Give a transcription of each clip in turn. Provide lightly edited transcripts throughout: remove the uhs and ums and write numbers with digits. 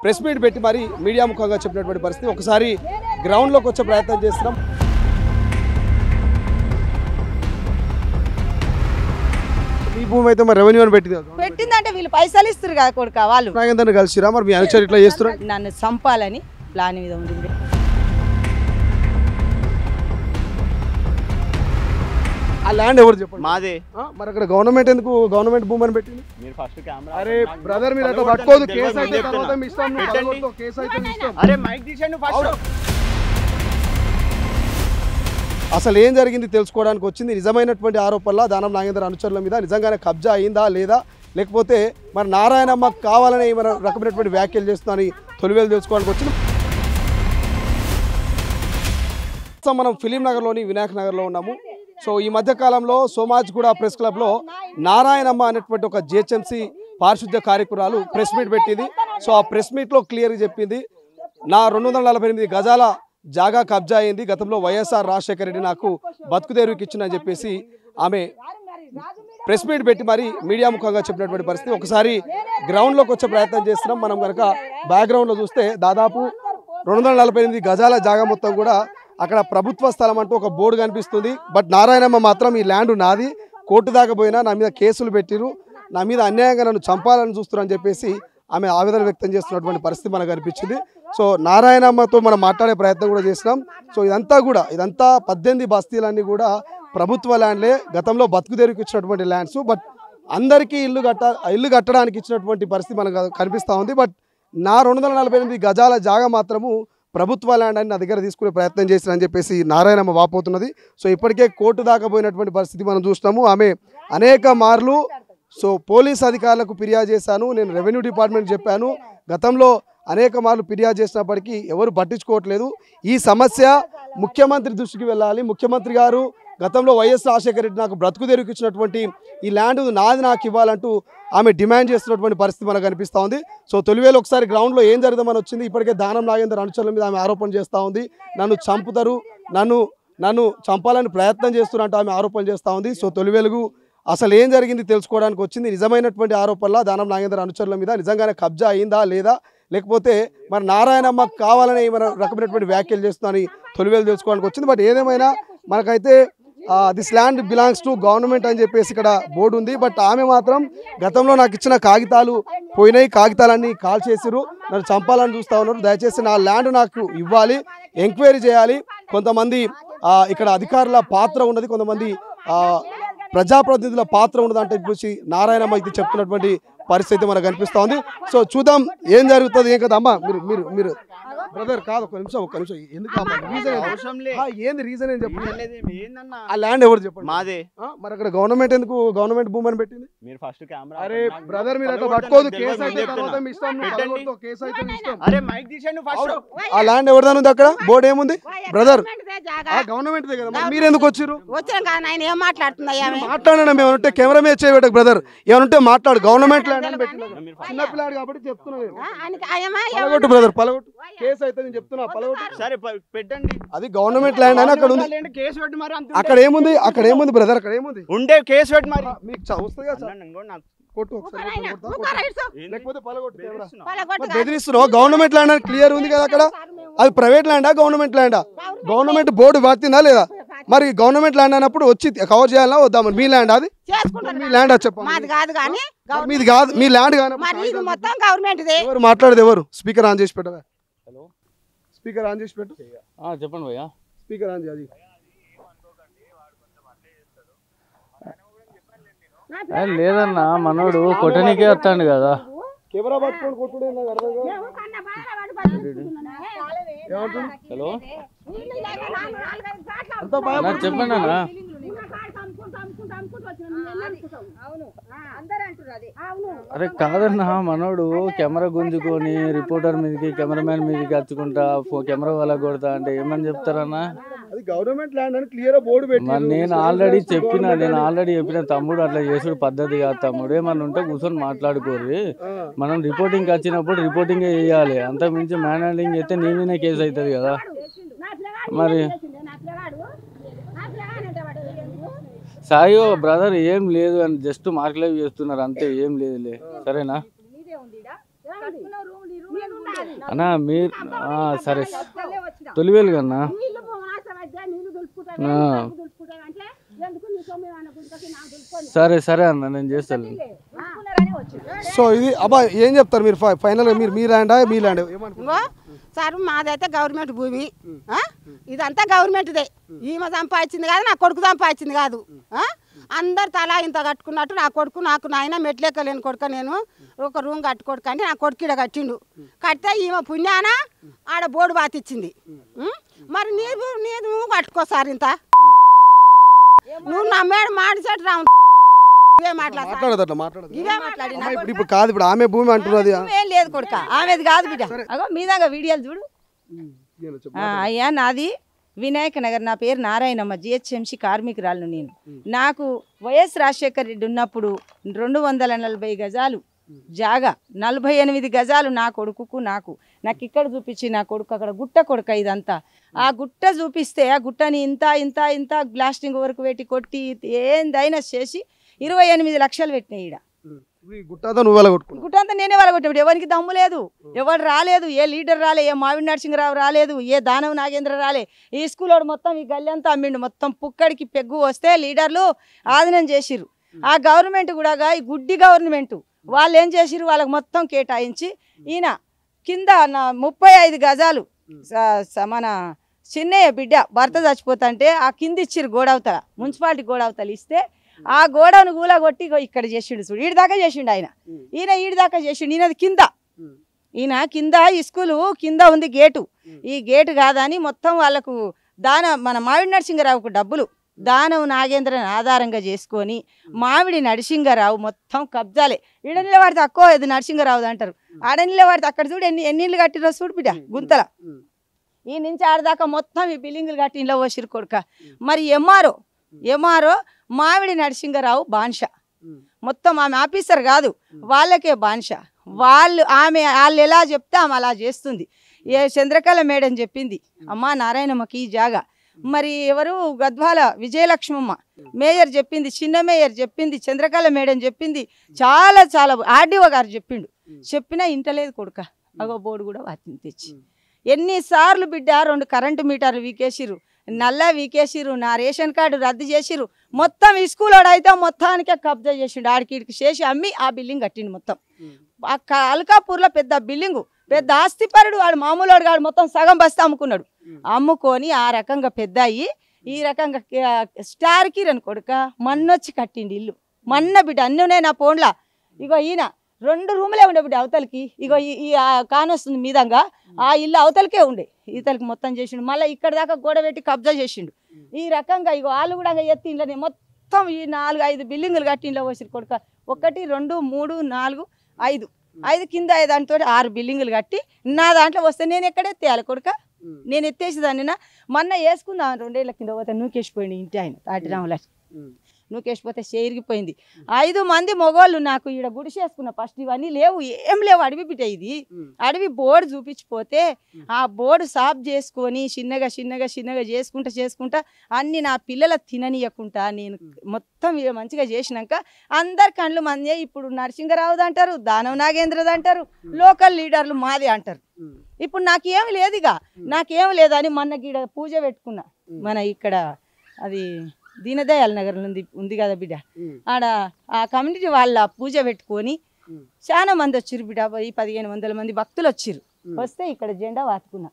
Press meet పెట్టి మరి media ముఖంగా చెప్పినటువంటి పరిస్థితి. ఒకసారి గ్రౌండ్లోకి వచ్చే ప్రయత్నం చేస్తున్నాం. ఈ భూమి అయితే మరి రెవెన్యూ అని పెట్టిందంటే వీళ్ళు పైసలు ఇస్తారు కదా కొడుక వాళ్ళు నాగేందర్ని కలిసిరా మరి మీ అనుచరు ఇట్లా చేస్తున్నారు నన్ను చంపాలని ప్లాన్ మీద ఉంది. ఆ ల్యాండ్ ఎవరు చెప్పండి మాదే మరి అక్కడ గవర్నమెంట్ ఎందుకు గవర్నమెంట్ భూమి అని పెట్టింది మీరు ఫస్ట్ కెమెరా అరే బ్రదర్ మీరు అట్లా పట్టుకోదు కేసు అయితే తర్వాత మీ ఇష్టం కేసు అయితే మీ ఇష్టం అరే మైక్ తీసేయండి ఫస్ట్ అసలు ఏం జరిగింది తెలుసుకోవడానికి వచ్చింది. నిజమైనటువంటి ఆరోపణల దానం నాగేందర్ అనుచరుల మీద నిజంగానే కబ్జా అయిందా లేదా లేకపోతే మరి నారాయణమ్మ కావాలని ఏమైనా రకమైనటువంటి వ్యాఖ్యలు చేస్తుందని తొలివేలు తెలుసుకోవడానికి వచ్చింది. మనం ఫిలిం నగర్లోని వినాయక్ నగర్లో ఉన్నాము. సో ఈ మధ్యకాలంలో సోమాజిగూడ ప్రెస్ క్లబ్లో నారాయణమ్మ అనేటువంటి ఒక జిహెచ్ఎంసీ పారిశుద్ధ్య కార్యక్రమాలు ప్రెస్ మీట్ పెట్టింది. సో ఆ ప్రెస్ మీట్లో క్లియర్గా చెప్పింది నా 248 గజాల జాగా కబ్జా అయింది, గతంలో వైఎస్ఆర్ రాజశేఖర రెడ్డి నాకు బతుకు తెరువుకి ఇచ్చిందని చెప్పేసి ఆమె ప్రెస్ మీట్ పెట్టి మరి మీడియా ముఖంగా చెప్పినటువంటి పరిస్థితి. ఒకసారి గ్రౌండ్లోకి వచ్చే ప్రయత్నం చేస్తున్నాం. మనం కనుక బ్యాక్గ్రౌండ్లో చూస్తే దాదాపు 248 గజాల జాగా మొత్తం కూడా అక్కడ ప్రభుత్వ స్థలం అంటూ ఒక బోర్డు కనిపిస్తుంది. బట్ నారాయణమ్మ మాత్రం ఈ ల్యాండ్ నాది, కోర్టు దాకా పోయినా నా మీద కేసులు పెట్టిరు, నా మీద అన్యాయంగా నన్ను చంపాలని చూస్తున్నారని చెప్పేసి ఆమె ఆవేదన వ్యక్తం చేస్తున్నటువంటి పరిస్థితి మనకు కనిపించింది. సో నారాయణమ్మతో మనం మాట్లాడే ప్రయత్నం కూడా చేసినాం. సో ఇదంతా 18 బస్తీలన్నీ కూడా ప్రభుత్వ ల్యాండ్లే, గతంలో బతుకు తెరువుకి ఇచ్చినటువంటి ల్యాండ్స్. బట్ అందరికీ ఇల్లు కట్టడానికి ఇచ్చినటువంటి పరిస్థితి మనకు కనిపిస్తూ ఉంది. బట్ నా 248 గజాల జాగా మాత్రము ప్రభుత్వ ల్యాండ్ అని నా దగ్గర తీసుకునే ప్రయత్నం చేసిరని చెప్పేసి నారాయణమ్మ వాపోతున్నది. సో ఇప్పటికే కోర్టు దాకా పోయినటువంటి పరిస్థితి మనం చూసినాము. ఆమె అనేక మార్లు పోలీస్ అధికారులకు ఫిర్యాదు చేశాను, నేను రెవెన్యూ డిపార్ట్మెంట్ చెప్పాను, గతంలో అనేక మార్లు ఫిర్యాదు చేసినప్పటికీ ఎవరు పట్టించుకోవట్లేదు. ఈ సమస్య ముఖ్యమంత్రి దృష్టికి వెళ్ళాలి, ముఖ్యమంత్రి గారు గతంలో వైఎస్ రాజశేఖర రెడ్డి నాకు బ్రతుకు తెరువుకి ఇచ్చినటువంటి ఈ ల్యాండ్ నాది నాకు ఇవ్వాలంటూ ఆమె డిమాండ్ చేస్తున్నటువంటి పరిస్థితి మనకు కనిపిస్తూ ఉంది. సో తొలివేలు ఒకసారి గ్రౌండ్లో ఏం జరుగుతుందని వచ్చింది. ఇప్పటికే దానం నాగేందర్ అనుచరుల మీద ఆమె ఆరోపణ చేస్తూ ఉంది, నన్ను చంపుతారు, నన్ను చంపాలని ప్రయత్నం చేస్తున్నట్టు ఆమె ఆరోపణ చేస్తూ ఉంది. సో తొలివేలుగు అసలు ఏం జరిగింది తెలుసుకోవడానికి వచ్చింది. నిజమైనటువంటి ఆరోపణల దానం నాగేందర్ అనుచరుల మీద నిజంగానే కబ్జా అయిందా లేదా లేకపోతే మరి నారాయణమ్మ కావాలని ఏమైనా రకమైనటువంటి వ్యాఖ్యలు చేస్తుందని తొలివేలు తెలుసుకోవడానికి వచ్చింది. బట్ ఏదేమైనా మనకైతే this land belongs to government అని చెప్పేసి ఇక్కడ బోర్డు ఉంది. బట్ ఆమె మాత్రం గతంలో నాకు ఇచ్చిన కాగితాలు పోయినాయి, కాగితాలన్నీ కాల్ చేసిరు, నన్ను చంపాలని చూస్తూ ఉన్నారు, దయచేసి నా ల్యాండ్ నాకు ఇవ్వాలి, ఎంక్వైరీ చేయాలి, కొంతమంది ఇక్కడ అధికారుల పాత్ర ఉన్నది, కొంతమంది ప్రజాప్రతినిధుల పాత్ర ఉన్నదంటే చెప్పేసి నారాయణమ్మ ఇది చెప్తున్నటువంటి పరిస్థితి మనకు కనిపిస్తూ ఉంది. సో చూద్దాం ఏం జరుగుతుంది ఏం కదా. అమ్మా మీరు బ్రదర్ కాదు ఒక్క నిమిషం ఏంది రీజన్ ఏం చెప్పండి. ఆ ల్యాండ్ ఎవరు చెప్పండి మాదే మరి అక్కడ గవర్నమెంట్ ఎందుకు గవర్నమెంట్ భూమి అని పెట్టింది. మీరు ఫస్ట్ కెమెరా అరే బ్రదర్ మీరు అట్లా పట్టుకోదు కేసు అయితే తర్వాత మీ ఇష్టం కేసు అయితే మీ ఇష్టం. అరే మైక్ తీసేయండి ఫస్ట్. ఆ ల్యాండ్ ఎవరిదాని ఉంది అక్కడ బోర్డు ఏముంది బ్రదర్ గవర్నమెంట్ దే కదా మీరు ఎందుకు వచ్చారు మాట్లాడడం ఏమనుంటే కెమెరా మీద చేయబెట్టకు బ్రదర్ ఏమనుంటే మాట్లాడు గవర్నమెంట్ ల్యాండ్ అని పెట్టిన చిన్న పిల్లాడు కాబట్టి చెప్తున్నా బ్రదర్ పలగొట్టు కేసు అయితే నేను చెప్తున్నా పలగొట్టు సరే పెట్టండి అది గవర్నమెంట్ ల్యాండ్ అని అక్కడ ఉంది కేసు పెట్టి మరి అక్కడ ఏముంది బ్రదర్ అక్కడ ఏముంది ఉండే కేసు పెట్టి మరి మీకు వస్తుంది కొట్టు లేకపోతే పలగొట్టు బెదిరిస్తున్నావు గవర్నమెంట్ ల్యాండ్ అని క్లియర్ ఉంది కదా అక్కడ అది ప్రైవేట్ ల్యాండా గవర్నమెంట్ ల్యాండా గవర్నమెంట్ బోర్డు పడుతుందా లేదా మరి గవర్నమెంట్ ల్యాండ్ అన్నప్పుడు వచ్చి కవర్ చేయాలన్నా వద్దాం మీ ల్యాండ్ అది మీ ల్యాండ్ చెప్పండి మీది కాదు మీ ల్యాండ్ కానీ ఎవరు మాట్లాడేది ఎవరు స్పీకర్ ఆన్ చేసి పెట్టవా స్పీకర్ ఆన్ చేసి పెట్టు చెప్పండి భయ్యా స్పీకర్ ఆన్ చేయాలి లేదన్నా మనోడు కొట్టనికే వస్తాడు కదా కెమెరా పట్టుకొని కొట్టుడే నాకు అర్థం కాదు. హలో చెప్పండి అన్న అరే కాదన్నా మనోడు కెమెరా గుంజుకొని రిపోర్టర్ మీదకి కెమెరామ్యాన్ మీదకి వచ్చుకుంటా కెమెరా వాళ్ళ కొడతా అంటే ఏమని చెప్తారన్నా అది గవర్నమెంట్ ల్యాండ్ అని క్లియర్ బోర్డు పెట్టి నేను ఆల్రెడీ చెప్పిన తమ్ముడు అట్లా చేసుడు పద్ధతి కాదు తమ్ముడు ఏమన్నా ఉంటే కూర్చొని మాట్లాడుకోరు మనం రిపోర్టింగ్ వచ్చినప్పుడు రిపోర్టింగ్ చేయాలి అంత మించి మ్యాన్ హ్యాండింగ్ అయితే నీ మీదే కేసు అవుతుంది కదా మరి సాయి బ్రదర్ ఏం లేదు అని జస్ట్ మార్క్ లైవ్ చేస్తున్నారు అంతే ఏం లేదులే సరేనా అన్నా మీరు సరే తొలివేలు కన్నా సరే సరే అన్న నేను చేస్తాను. సో ఇది అబ్బా ఏం చెప్తారు మీరు ఫైనల్గా మీరు మీ ల్యాండా మీ ల్యాండ్ ఏమనుకుంటారు? సార్ మాదైతే గవర్నమెంట్ భూమి, ఇదంతా గవర్నమెంట్దే. ఈమె సంపాదించింది కాదు, నా కొడుకు సంపాదించింది కాదు. అందరు తలా ఇంత కట్టుకున్నట్టు నా కొడుకు నాకు నాయన మెట్లెక్కలేని కొడుక, నేను ఒక రూమ్ కట్టుకోడుకు అంటే నా కొడుకు ఈడ కట్టిండు. కడితే ఈమె పుణ్యాన ఆడ బోర్డు బాతిచ్చింది. మరి నువ్వు కట్టుకో సార్, ఇంత నువ్వు నమ్మేడు మాడిచెట్టు రావు. ఇప్పుడు కాదు, ఇప్పుడు ఆమె భూమి అంటున్నది. ఏం లేదు కొడుక, ఆమెది కాదు బిడ్డ. అగో మీదాగా వీడియోలు చూడు. అయ్యా నాది వినాయక నగర్, నా పేరు నారాయణమ్మ, జిహెచ్ఎంసి కార్మికురాలను నేను. నాకు వైఎస్ రాజశేఖర్ రెడ్డి ఉన్నప్పుడు 240 గజాలు జాగా, 48 గజాలు నా కొడుకుకు నాకు ఇక్కడ చూపించి, నా కొడుకు అక్కడ గుట్ట కొడుక ఇదంతా. ఆ గుట్ట చూపిస్తే ఆ గుట్టని ఇంత ఇంత ఇంత బ్లాస్టింగ్ వరకు పెట్టి కొట్టి ఏందైనా చేసి 28 లక్షలు పెట్టినాయి. ఈడ గుట్టంతా నేనే వెళ్ళగొట్టాడు. ఎవరికి దమ్ము లేదు, ఎవరు రాలేదు, ఏ లీడర్ రాలే, ఏ మావిడి నరసింహరావు రాలేదు, ఏ దానవ నాగేంద్ర రాలే. ఈ స్కూల్ వాడు మొత్తం ఈ గల్లీ అంతా అమ్మిండు. మొత్తం పుక్కడికి పెగ్గు వస్తే లీడర్లు ఆధీనం చేసిర్రు. ఆ గవర్నమెంట్ కూడా ఈ గుడ్డి గవర్నమెంట్ వాళ్ళు ఏం చేసిర్రు, వాళ్ళకి మొత్తం కేటాయించి ఈయన కింద 35 గజాలు మన చిన్నయ్య బిడ్డ భర్త చచ్చిపోతుంటే ఆ కింద ఇచ్చిర్రు గోడవతల, మున్సిపాలిటీ గోడవతలు ఇస్తే ఆ గోడను కూలగొట్టి ఇక్కడ చేసిండు. చూడు ఈడి దాకా చేసిండు ఆయన, ఈయన ఈడి దాకా చేసిండు. ఈయనది కింద, ఈయన కింద ఈ స్కూలు కింద ఉంది గేటు. ఈ గేటు కాదని మొత్తం వాళ్ళకు మన మావిడి నరసింహరావుకు డబ్బులు దానవ నాగేంద్రని ఆధారంగా చేసుకొని మావిడి నరసింహరావు మొత్తం కబ్జాలే. ఈడ నిలబడితే అక్కో ఇది నరసింహరావు అంటారు, ఆడ నిలబడితే అక్కడ చూడు ఎన్ని ఇళ్ళు కట్టిరో చూడు బిడ్డ గుంతల. ఈ నుంచి ఆడదాకా మొత్తం ఈ బిల్డింగులు కట్టి ఇంట్లో పోసిరు కొడుక. మరి ఎంఆర్ఓ మావిడి నరసింహరావు బాన్ష, మొత్తం ఆమె ఆఫీసర్ కాదు, వాళ్ళకే బాన్ష. వాళ్ళు ఎలా చెప్తే ఆమె అలా చేస్తుంది. చంద్రకళ మేడం చెప్పింది, అమ్మ నారాయణమ్మకి ఈ జాగా. మరి ఎవరు గద్వాల విజయలక్ష్మమ్మ మేయర్ చెప్పింది, చిన్న మేయర్ చెప్పింది, చంద్రకళ మేడం చెప్పింది, చాలా చాలా ఆర్డీఓ గారు చెప్పిండు. చెప్పినా ఇంటలేదు కొడుక. అగో బోర్డు కూడా వాటిని తెచ్చి ఎన్నిసార్లు బిడ్డ 2 కరెంటు మీటర్లు వీకేసిరు, నల్ల వీకేసిరు, నా రేషన్ కార్డు రద్దు చేసిరు. మొత్తం ఈ స్కూల్ అయితే మొత్తానికే కబ్జా చేసిండు. ఆడికి చేసి అమ్మి ఆ బిల్డింగ్ కట్టిండు. మొత్తం అల్కాపూర్లో పెద్ద బిల్డింగు, పెద్ద ఆస్తిపరుడు వాడు, మామూలు వాడు మొత్తం సగం బస్తా అమ్ముకున్నాడు. అమ్ముకొని ఆ రకంగా పెద్ద అయ్యి ఈ రకంగా స్టార్ కిరణ్ కొడుక మన్నొచ్చి కట్టిండి ఇల్లు. మన్న బిడ్డ అన్నీ ఉన్నాయి నా ఫోన్లా. ఇగో ఈయన 2 రూములే ఉండే బిడ్డ అవతలకి. ఇగో ఈ కానొస్తుంది మీదంగా, ఆ ఇల్లు అవతలకే ఉండే, ఇతలకి మొత్తం చేసిండు. మళ్ళీ ఇక్కడ దాకా గోడ పెట్టి కబ్జా చేసిండు. ఈ రకంగా ఇగో వాళ్ళు కూడా ఎత్తి ఇంట్లోనే మొత్తం ఈ 4-5 బిల్డింగులు కట్టి ఇంట్లో పోసిరు కొడుక. 1 2 3 4 5 కింద దాంతో 6 బిల్డింగులు కట్టి నా దాంట్లో వస్తే నేను ఎక్కడ ఎత్తేయాలి కొడుక? నేను ఎత్తేసేదాన్ని. మొన్న వేసుకుందాం 2 ఏళ్ల కింద పోతే నూకేసిపోయింది ఇంటి ఆయన తాటిరాముల. నూకేసిపోతే చేరిగిపోయింది. 5 మంది మొగోళ్ళు నాకు ఈడ గుడిసేసుకున్న. ఫస్ట్ ఇవన్నీ లేవు, ఏం లేవు, అడవి బిడ్డ ఇది. అడవి బోర్డు చూపించిపోతే ఆ బోర్డు సాఫ్ చేసుకొని చిన్నగా చేసుకుంటా అన్ని నా పిల్లల తిననీయకుండా నేను మొత్తం మంచిగా చేసినాక అందరు కండ్లు మందే. ఇప్పుడు నరసింహరావుది అంటారు, దానవ నాగేంద్రది అంటారు, లోకల్ లీడర్లు మాదే అంటారు. ఇప్పుడు నాకేమి లేదు, ఇక నాకేమి లేదని మొన్న గీడ పూజ పెట్టుకున్నా. మన ఇక్కడ అది దీనదయాల్ నగర్ ఉంది కదా బిడ్డ, ఆడ ఆ కమ్యూనిటీ వాళ్ళ పూజ పెట్టుకొని చాలా మంది వచ్చిర్రు బిడ్డ. 1500 మంది భక్తులు వచ్చిర్రు. వస్తే ఇక్కడ జెండా వాతుకున్నా.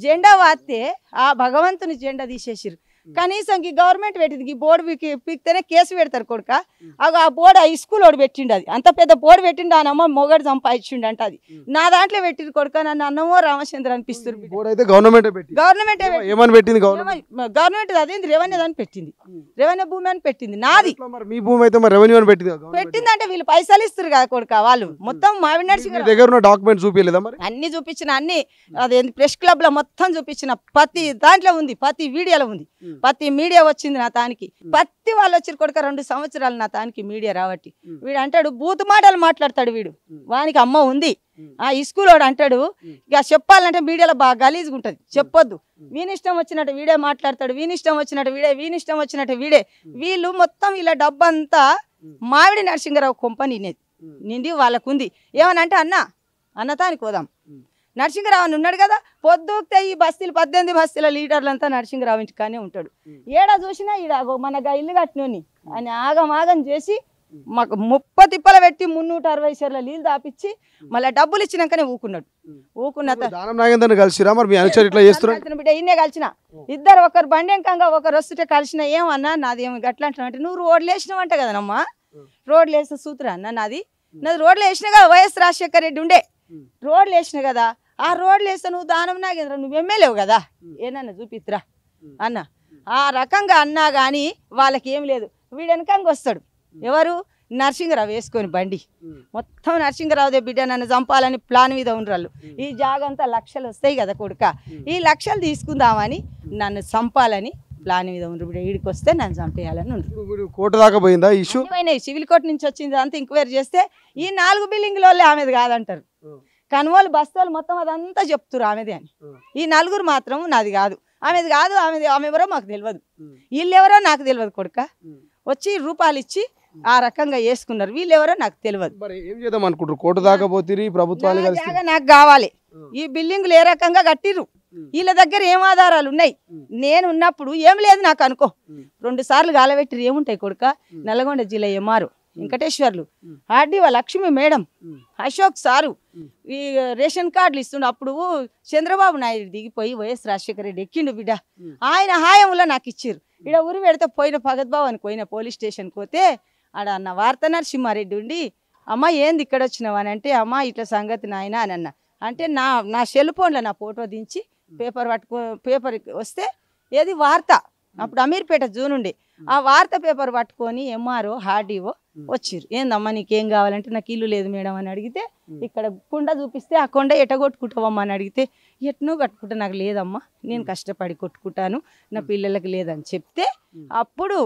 జెండా వాస్తే ఆ భగవంతుని జెండా తీసేసిర్రు. కనీసం ఈ గవర్నమెంట్ పెట్టింది, ఈ బోర్డు పీకితేనే కేసు పెడతారు కొడుక. ఆ బోర్డు ఆ స్కూల్ వాడు పెట్టిండు, అది అంత పెద్ద బోర్డు పెట్టిండు. ఆ నమ్మ మొగడు సంపాదించిండు అంట. అది నా దాంట్లో పెట్టింది కొడుక. నన్ను అన్నమో రామచంద్ర అనిపిస్తుంది. గవర్నమెంట్ అదేంది రెవెన్యూ అని పెట్టింది, రెవెన్యూ భూమి అని పెట్టింది. నాది మీ భూమి అయితే రెవెన్యూ అని పెట్టింది. అంటే వీళ్ళు పైసలు ఇస్తారు కదా కొడుక. వాళ్ళు మొత్తం మావిడి నరసింహరావు దగ్గర డాక్యుమెంట్ చూపించలేదా? అన్ని చూపించిన, అన్ని అదేంది ప్రెస్ క్లబ్ లో మొత్తం చూపించిన, ప్రతి దాంట్లో ఉంది, ప్రతి వీడియోలో ఉంది, ప్రతి మీడియా వచ్చింది నా తానికి. ప్రతి వాళ్ళు వచ్చి కొడుక 2 సంవత్సరాలు నా తానికి మీడియా రావట్టి. వీడు అంటాడు బూతు మాటలు మాట్లాడతాడు వీడు, వానికి అమ్మ ఉంది. ఈ స్కూల్ వాడు అంటాడు ఇక చెప్పాలంటే మీడియాలో బాగా గలీజ్గా ఉంటుంది, చెప్పొద్దు. వీనిష్టం వచ్చినట్టు వీడే మాట్లాడతాడు, వీనిష్టం వచ్చినట్టు వీడే. వీళ్ళు మొత్తం వీళ్ళ డబ్బంతా మావిడి నరసింహరావు కంపెనీ నిండి వాళ్ళకు ఉంది. ఏమనంటే అన్నతానికి పోదాం, నరసింహరావు అని ఉన్నాడు కదా, పొద్దుతే ఈ బస్తీలు 18 బస్తీల లీడర్లంతా నరసింహరావు ఇంటికానే ఉంటాడు. ఏడా చూసినా ఈడ మన ఇల్లు కట్టినోని అని ఆగం చేసి మాకు 30 తిప్పలు పెట్టి 360 సేర్ల నీళ్ళు దాపిచ్చి మళ్ళీ డబ్బులు ఇచ్చినాకనే ఊకున్న దానం నాగేందర్ని కలిసిరా మరి మీ అనుచరు ఇట్లా చేస్తున్నారు బిడ్డ ఇన్నే కలిసిన ఇద్దరు, ఒకరు బండెంకంగా ఒకరు వస్తుంటే కలిసిన. ఏమన్నా నాది ఏమి గట్లా అంటున్నా, నువ్వు రోడ్లు వేసినావంట కదనమ్మా, రోడ్లు వేసిన సూత్రా అన్న నాది రోడ్లు వేసినా కదా, వైఎస్ రాజశేఖర రెడ్డి ఉండే రోడ్లు వేసిన కదా, ఆ రోడ్లు వేస్తే నువ్వు దానం నాగేంద్ర నువ్వు ఎమ్మెల్యేవు కదా, ఏనన్నా చూపిత్రా అన్న. ఆ రకంగా అన్నా కానీ వాళ్ళకి ఏం లేదు. వీడు వెనకంగా వస్తాడు ఎవరు, నరసింహరావు వేసుకొని బండి మొత్తం నరసింహరావుదే బిడ్డ నన్ను చంపాలని ప్లాన్ మీద ఉండరాళ్ళు. ఈ జాగంతా లక్షలు వస్తాయి కదా కొడుక, ఈ లక్షలు తీసుకుందామని నన్ను చంపాలని ప్లాన్ మీద ఉండరు బిడ్డ. వీడికి వస్తే నన్ను చంపేయాలని ఉండరు. కోర్టు దాకా పోయిందా ఇష్యూ? సివిల్ కోర్టు నుంచి వచ్చింది అంతా ఎంక్వైరీ చేస్తే ఈ 4 బిల్డింగ్లలో ఆమెది కాదంటారు. కనుమోలు బస్తోలు మొత్తం అదంతా చెప్తురు ఆమెదే అని. ఈ 4 మాత్రం నాది కాదు, ఆమెది కాదు, ఆమె ఎవరో మాకు తెలియదు, వీళ్ళు ఎవరో నాకు తెలియదు కొడుక. వచ్చి రూపాయలు ఇచ్చి ఆ రకంగా వేసుకున్నారు, వీళ్ళు ఎవరో నాకు తెలియదు. మరి ఏం చేద్దాం అనుకుంటారు? కోర్టు దాకా పోతే ప్రభుత్వాలు నాకు కావాలి. ఈ బిల్డింగ్లు ఏ రకంగా కట్టిర్రు, వీళ్ళ దగ్గర ఏం ఆధారాలు ఉన్నాయి? నేను ఉన్నప్పుడు ఏం లేదు నాకు అనుకో. 2 సార్లు గాలబెట్టిరు, ఏముంటాయి కొడుక? నల్గొండ జిల్లా MRO Venkateswarlu, RDO Lakshmi madam, Ashok sir ఈ రేషన్ కార్డులు ఇస్తుండే. అప్పుడు చంద్రబాబు నాయుడు దిగిపోయి వైఎస్ రాజశేఖర రెడ్డి ఎక్కిండు బిడ్డ, ఆయన హాయంలో నాకు ఇచ్చిర్రు. ఇక్కడ ఊరి పెడితే పోయిన భగత్బాబు అని పోయిన పోలీస్ స్టేషన్కి పోతే ఆడ అన్న వార్త నరసింహారెడ్డి ఉండి, అమ్మ ఏంది ఇక్కడ వచ్చినావు అని అంటే, అమ్మ ఇట్లా సంగతి నాయన అని అన్న. అంటే నా సెల్ ఫోన్లో నా ఫోటో దించి పేపర్ వస్తే ఏది వార్త, అప్పుడు అమీర్పేట జూన్ ఉండే, ఆ వార్త పేపర్ పట్టుకొని ఎంఆర్ఓ ఆర్డీఓ వచ్చిర్రు. ఏందమ్మా నీకేం కావాలంటే, నాకు ఇల్లు లేదు మేడం అని అడిగితే, ఇక్కడ కుండ చూపిస్తే ఆ కొండ ఎట్టగొట్టుకుంటావమ్మా అని అడిగితే, ఎట్నో కట్టుకుంటా, నాకు లేదమ్మా నేను కష్టపడి కొట్టుకుంటాను, నా పిల్లలకి లేదని చెప్తే అప్పుడు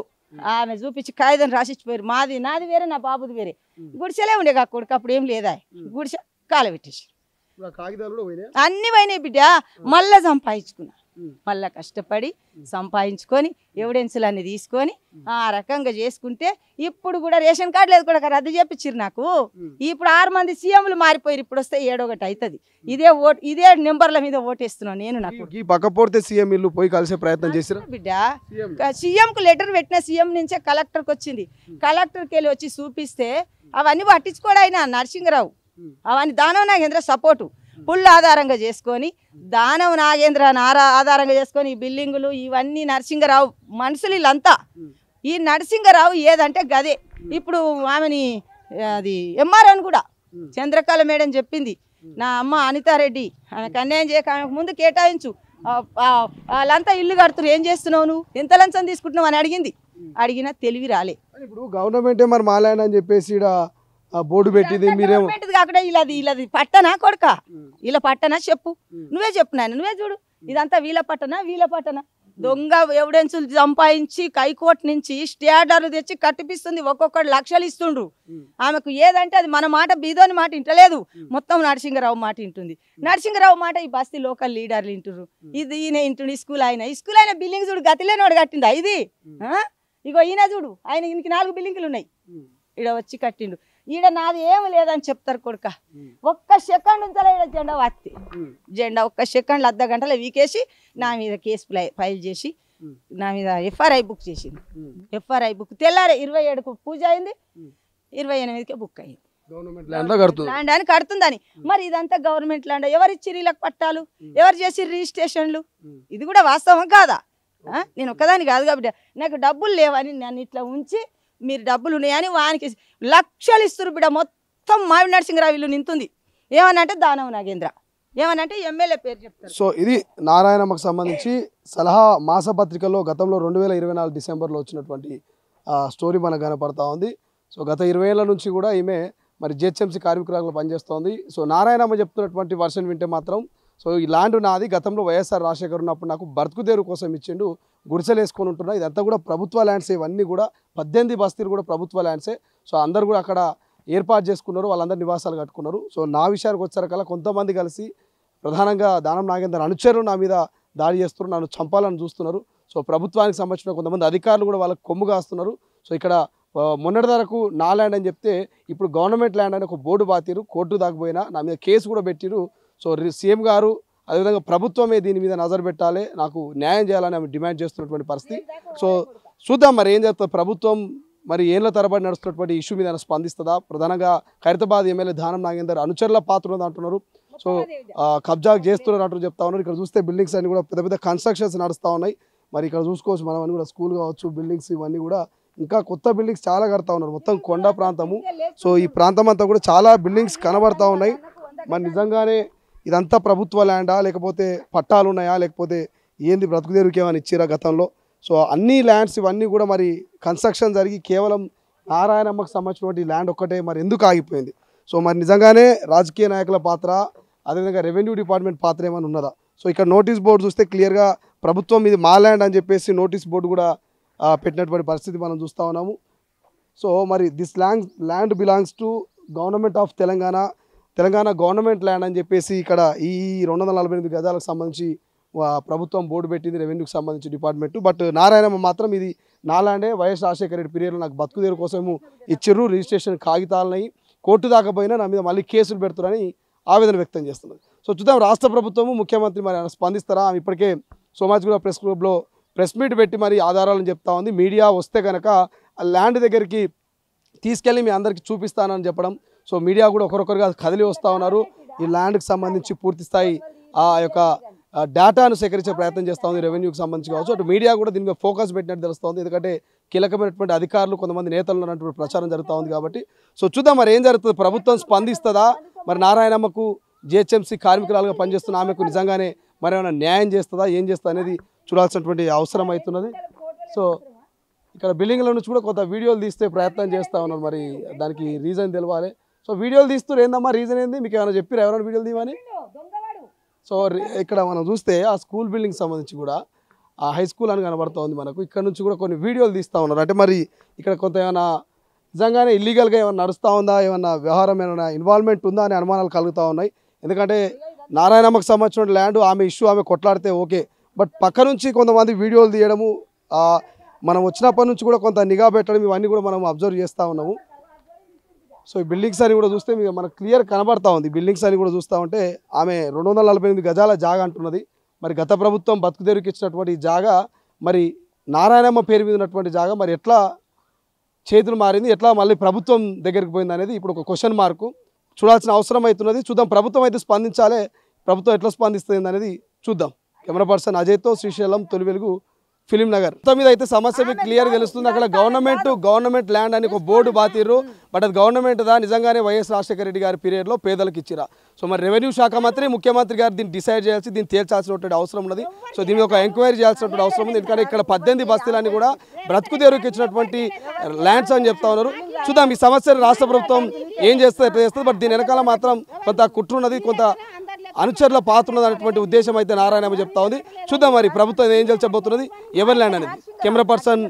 ఆమె చూపించి కాగితం రాసిచ్చిపోయారు. నాది వేరే నా బాబుది వేరే, గుడిసెలే ఉండే కా కొడుకు, అప్పుడు ఏం లేదా గుడిసె కాలబెట్టేసి అన్ని పోయినాయి బిడ్డ. మళ్ళా సంపాదించుకున్నా, మళ్ళా కష్టపడి సంపాదించుకొని ఎవిడెన్సులు అన్ని తీసుకొని ఆ రకంగా చేసుకుంటే ఇప్పుడు కూడా రేషన్ కార్డు లేదు కూడా రద్దు చేపించారు నాకు. ఇప్పుడు 6 మంది సీఎంలు మారిపోయారు, ఇప్పుడు వస్తే 7 ఒకటి అవుతుంది. ఇదే నెంబర్ల మీద ఓటేస్తున్నాను నేను. నాకు పక్కపోతే సీఎం ఇల్లు పోయి కలిసే ప్రయత్నం చేసిరా బిడ్డ. సీఎంకు లెటర్ పెట్టిన, సీఎం నుంచే కలెక్టర్కి వచ్చింది, కలెక్టర్కి వెళ్ళి వచ్చి చూపిస్తే అవన్నీ పట్టించుకోడు ఆయన నరసింహరావు. అవన్నీ దానవ నాగేంద్ర సపోర్టు పుల్ ఆధారంగా చేసుకొని, దానవ నాగేంద్ర ఆధారంగా చేసుకొని ఈ బిల్డింగులు ఇవన్నీ నరసింహరావు మనుషులు వీళ్ళంతా. ఈ నరసింహరావు ఏదంటే గదే. ఇప్పుడు ఆమెని అది ఎంఆర్ఓని కూడా చంద్రకళ మేడం చెప్పింది, నా అమ్మ అనితారెడ్డి ఆమెకు అన్యాయం చేయక ఆమెకు ముందు కేటాయించు, వాళ్ళంతా ఇల్లు కడుతురు, ఏం చేస్తున్నావు నువ్వు, ఎంత లంచం తీసుకుంటున్నావు అని అడిగినా తెలివి రాలే. ఇప్పుడు గవర్నమెంటే మరి మాలాయన అని చెప్పేసి బోర్డు పెట్టింది, మీరేమో కాకుండా ఇలాది పట్టనా కొడుక, ఇలా పట్టనా చెప్పు, నువ్వే చెప్పు నాయన, నువ్వే చూడు, ఇదంతా వీళ్ళ పట్టనా దొంగ ఎవిడెన్సులు సంపాదించి హైకోర్టు నుంచి స్టే ఆర్డర్లు తెచ్చి కట్టిపిస్తుంది. ఒక్కొక్కటి లక్షలు ఇస్తుండ్రు ఆమెకు. ఏదంటే అది మన మాట, బీదోని మాట ఇంటలేదు, మొత్తం నరసింహరావు మాట ఇంటుంది. నరసింహరావు మాట ఈ బస్తీ లోకల్ లీడర్లు ఇంటుర్రు. ఇది ఈయన ఇంటుండు, ఈ స్కూల్ అయిన బిల్డింగ్ చూడు గతిలేనోడు కట్టిండు. ఇది ఇగో ఈయన చూడు, ఆయన ఈయనకి 4 బిల్డింగ్లు ఉన్నాయి, ఈడ వచ్చి కట్టిండు. ఈడ నాది ఏమి లేదని చెప్తారు కొడుక. ఒక్క సెకండ్ ఉంచాల ఈడ జెండా వాత్తి, జెండా ఒక్క సెకండ్లు అర్ధ గంటలో వీకేసి నా మీద కేసు ఫైల్ చేసి నా మీద ఎఫ్ఆర్ఐ బుక్ చేసింది. ఎఫ్ఆర్ఐ బుక్ తెల్లారే 27కు పూజ అయింది, 28కే బుక్ అయింది. ల్యాండ్ అని కడుతుందని. మరి ఇదంతా గవర్నమెంట్ ల్యాండ్, ఎవరు ఇచ్చి వీళ్ళకి పట్టాలు, ఎవరు చేసి రిజిస్ట్రేషన్లు, ఇది కూడా వాస్తవం కాదా? నేను ఒక్కదాని కాదు కాబట్టి నాకు డబ్బులు లేవని నన్ను ఇట్లా ఉంచి, మీరు డబ్బులు ఉన్నాయని వానికి లక్షలు ఇస్తారు బిడ్డ. మొత్తం మావి నరసింహరావు ఇల్లు నింతుంది. ఏమనంటే దానవ నాగేంద్ర, ఏమనంటే ఎమ్మెల్యే పేరు చెప్తారు. సో ఇది నారాయణమ్మకు సంబంధించి సలహా మాసపత్రికలో గతంలో 2024 డిసెంబర్లో వచ్చినటువంటి స్టోరీ మనకు కనపడతా ఉంది. సో గత 20 ఏళ్ళ నుంచి కూడా ఈమె మరి జిహెచ్ఎంసీ కార్మికురాలుగా పనిచేస్తోంది. సో నారాయణమ్మ చెప్తున్నటువంటి వర్షన్ వింటే మాత్రం, సో ఈ ల్యాండ్ నాది, గతంలో వైఎస్ఆర్ రాజశేఖర్ ఉన్నప్పుడు నాకు బతుకుదేరు కోసం ఇచ్చిండు, గుడిసెలు వేసుకొని ఉంటున్నా, ఇదంతా కూడా ప్రభుత్వ ల్యాండ్స్, ఇవన్నీ కూడా 18 బస్తీలు కూడా ప్రభుత్వ ల్యాండ్సే. సో అందరు కూడా అక్కడ ఏర్పాటు చేసుకున్నారు, వాళ్ళందరూ నివాసాలు కట్టుకున్నారు. సో నా విషయానికి వచ్చారకల్లా కొంతమంది కలిసి ప్రధానంగా దానం నాగేందర్ అనుచరులు నా మీద దాడి చేస్తున్నారు, నన్ను చంపాలని చూస్తున్నారు. సో ప్రభుత్వానికి సంబంధించిన కొంతమంది అధికారులు కూడా వాళ్ళకి కొమ్ము కాస్తున్నారు. సో ఇక్కడ మొన్నటి వరకు నా ల్యాండ్ అని చెప్తే ఇప్పుడు గవర్నమెంట్ ల్యాండ్ అని ఒక బోర్డు బాతిరు, కోర్టు దాకపోయినా నా మీద కేసు కూడా పెట్టిరు. సో సీఎం గారు అదేవిధంగా ప్రభుత్వమే దీని మీద నజరు పెట్టాలి, నాకు న్యాయం చేయాలని ఆమె డిమాండ్ చేస్తున్నటువంటి పరిస్థితి. సో చూద్దాం మరి ఏం చెప్తుంది ప్రభుత్వం, మరి ఏళ్ల తరబడి నడుస్తున్నటువంటి ఇష్యూ మీద స్పందిస్తుందా? ప్రధానంగా ఖైరతాబాద్ ఎమ్మెల్యే దానం నాగేందర్ అనుచరుల పాత్ర ఉంది అంటున్నారు. సో కబ్జా చేస్తున్నారు అంటూ చెప్తా ఉన్నారు. ఇక్కడ చూస్తే బిల్డింగ్స్ అన్ని కూడా పెద్ద పెద్ద కన్స్ట్రక్షన్స్ నడుస్తూ ఉన్నాయి. మరి ఇక్కడ చూసుకోవచ్చు మనం అన్ని కూడా స్కూల్ కావచ్చు, బిల్డింగ్స్ ఇవన్నీ కూడా ఇంకా కొత్త బిల్డింగ్స్ చాలా కడతా ఉన్నారు. మొత్తం కొండ ప్రాంతము. సో ఈ ప్రాంతం అంతా కూడా చాలా బిల్డింగ్స్ కనబడతా ఉన్నాయి. మరి నిజంగానే ఇదంతా ప్రభుత్వ ల్యాండా, లేకపోతే పట్టాలు ఉన్నాయా, లేకపోతే ఏంది బ్రతుకుదేరుకి ఏమైనా ఇచ్చిరా గతంలో? సో అన్ని ల్యాండ్స్ ఇవన్నీ కూడా మరి కన్స్ట్రక్షన్ జరిగి కేవలం నారాయణమ్మకు సంబంధించినటువంటి ల్యాండ్ ఒక్కటే మరి ఎందుకు ఆగిపోయింది? సో మరి నిజంగానే రాజకీయ నాయకుల పాత్ర, అదేవిధంగా రెవెన్యూ డిపార్ట్మెంట్ పాత్ర ఏమైనా ఉన్నదా? సో ఇక్కడ నోటీస్ బోర్డు చూస్తే క్లియర్గా ప్రభుత్వం ఇది మా ల్యాండ్ అని చెప్పేసి నోటీస్ బోర్డు కూడా పెట్టినటువంటి పరిస్థితి మనం చూస్తూ ఉన్నాము. సో మరి this land belongs to government of Telangana government land అని చెప్పేసి ఇక్కడ ఈ 248 గజాలకు సంబంధించి ప్రభుత్వం బోర్డు పెట్టింది, రెవెన్యూకి సంబంధించి డిపార్ట్మెంట్. బట్ నారాయణమ్మ మాత్రం ఇది నా ల్యాండే, వైఎస్ రాజశేఖర రెడ్డి పీరియడ్లో నాకు బతుకుదేరు కోసము ఇచ్చిర్రు, రిజిస్ట్రేషన్ కాగితాలని కోర్టు దాకా పోయినా నా మీద మళ్ళీ కేసులు పెడుతున్నారని ఆవేదన వ్యక్తం చేస్తున్నారు. సో చూద్దాం రాష్ట్ర ప్రభుత్వము ముఖ్యమంత్రి మరి స్పందిస్తారా? ఆమె ఇప్పటికే సోమాజిగూడ ప్రెస్ క్లబ్లో ప్రెస్ మీట్ పెట్టి మరి ఆధారాలను చెప్తా ఉంది. మీడియా వస్తే కనుక ఆ ల్యాండ్ దగ్గరికి తీసుకెళ్ళి మీ అందరికీ చూపిస్తానని చెప్పడం. సో మీడియా కూడా ఒకరొకరుగా కదిలి వస్తూ ఉన్నారు. ఈ ల్యాండ్కి సంబంధించి పూర్తి స్థాయి ఆ యొక్క డేటాను సేకరించే ప్రయత్నం చేస్తూ ఉంది, రెవెన్యూకి సంబంధించి కావచ్చు. అటు మీడియా కూడా దీని మీద ఫోకస్ పెట్టినట్టు తెలుస్తుంది. ఎందుకంటే కీలకమైనటువంటి అధికారులు కొంతమంది నేతలు ఉన్నటువంటి ప్రచారం జరుగుతూ ఉంది కాబట్టి. సో చూద్దాం మరి ఏం జరుగుతుంది, ప్రభుత్వం స్పందిస్తుందా? మరి నారాయణమ్మకు జిహెచ్ఎంసీ కార్మికురాలుగా పనిచేస్తున్న ఆమెకు నిజంగానే మరి ఏమైనా న్యాయం చేస్తుందా, ఏం చేస్తుందా అనేది చూడాల్సినటువంటి అవసరం అవుతున్నది. సో ఇక్కడ బిల్డింగ్ల నుంచి కూడా కొంత వీడియోలు తీస్తే ప్రయత్నం చేస్తూ ఉన్నారు. మరి దానికి రీజన్ తెలవాలి. సో వీడియోలు తీస్తూ ఏందమ్మా రీజన్ ఏంది, మీకు ఏమైనా చెప్పారు ఎవరైనా వీడియోలు తీయమని? సో ఇక్కడ మనం చూస్తే ఆ స్కూల్ బిల్డింగ్ సంబంధించి కూడా ఆ హై స్కూల్ అని కనబడుతోంది మనకు. ఇక్కడ నుంచి కూడా కొన్ని వీడియోలు తీస్తూ ఉన్నారు. అంటే మరి ఇక్కడ కొంత ఏమైనా నిజంగానే ఇల్లీగల్గా ఏమైనా నడుస్తూ ఉందా, ఏమన్నా వ్యవహారం ఏమైనా ఇన్వాల్వ్మెంట్ ఉందా అనే అనుమానాలు కలుగుతూ ఉన్నాయి. ఎందుకంటే నారాయణమ్మకు సంబంధించిన ల్యాండ్ ఆమె ఇష్యూ, ఆమె కొట్లాడితే ఓకే, బట్ పక్క నుంచి కొంతమంది వీడియోలు తీయడము, మనం వచ్చినప్పటి నుంచి కూడా కొంత నిఘా పెట్టడం, ఇవన్నీ కూడా మనం అబ్జర్వ్ చేస్తూ ఉన్నాము. సో ఈ బిల్డింగ్స్ అని కూడా చూస్తే మనకు క్లియర్ కనబడతా ఉంది. బిల్డింగ్స్ అని కూడా చూస్తూ ఉంటే ఆమె 248 గజాల జాగా అంటున్నది. మరి గత ప్రభుత్వం బతుకుదేరుకి ఇచ్చినటువంటి జాగా, మరి నారాయణమ్మ పేరు మీద ఉన్నటువంటి జాగా మరి ఎట్లా చేతులు మారింది, ఎట్లా మళ్ళీ ప్రభుత్వం దగ్గరికి పోయింది అనేది ఇప్పుడు ఒక క్వశ్చన్ మార్కు. చూడాల్సిన అవసరం అవుతున్నది. చూద్దాం ప్రభుత్వం అయితే స్పందించాలి, ప్రభుత్వం ఎట్లా స్పందిస్తుంది అనేది చూద్దాం. కెమెరా పర్సన్ అజయ్తో శ్రీశైలం, తొలి వెలుగు, ఫిలిం నగర్. మొత్తం మీద అయితే సమస్య మీకు క్లియర్ తెలుస్తుంది. అక్కడ గవర్నమెంట్ ల్యాండ్ అని ఒక బోర్డు బాతిర్రు, బట్ అది గవర్నమెంట్ దా నిజంగానే వైఎస్ రాజశేఖర రెడ్డి గారి పీరియడ్లో పేదలకు ఇచ్చిరా? సో మరి రెవెన్యూ శాఖ మంత్రి, ముఖ్యమంత్రి గారు దీన్ని డిసైడ్ చేయాల్సి, దీన్ని తేల్చాల్సినటువంటి అవసరం ఉన్నది. సో దీని ఒక ఎంక్వైరీ చేయాల్సినటువంటి అవసరం ఉంది. ఎందుకంటే ఇక్కడ 18 బస్తీలన్నీ కూడా బ్రతుకుదేరుకి ఇచ్చినటువంటి ల్యాండ్స్ అని చెప్తా ఉన్నారు. చూద్దాం ఈ సమస్యను రాష్ట్ర ప్రభుత్వం ఏం చేస్తుంది, ఎట్లా చేస్తుంది. బట్ దీని వెనకాల మాత్రం కొంత కుట్ర ఉన్నది, కొంత అనుచరుల పాత్ర ఉన్నది అనేటువంటి ఉద్దేశం అయితే నారాయణమ్మ చెప్తా ఉంది. చూద్దాం మరి ప్రభుత్వం ఏం చేయబోతున్నది, ఎవరి ల్యాండ్ అనేది. కెమెరా పర్సన్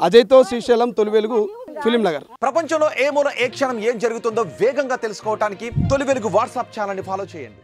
అజయ్తో శ్రీశైలం, తొలి వెలుగు, ఫిలిం నగర్. ప్రపంచంలో ఏ మూల ఏ క్షణం ఏం జరుగుతుందో వేగంగా తెలుసుకోవడానికి తొలి వెలుగు వాట్సాప్ ఛానల్ని ఫాలో చేయండి.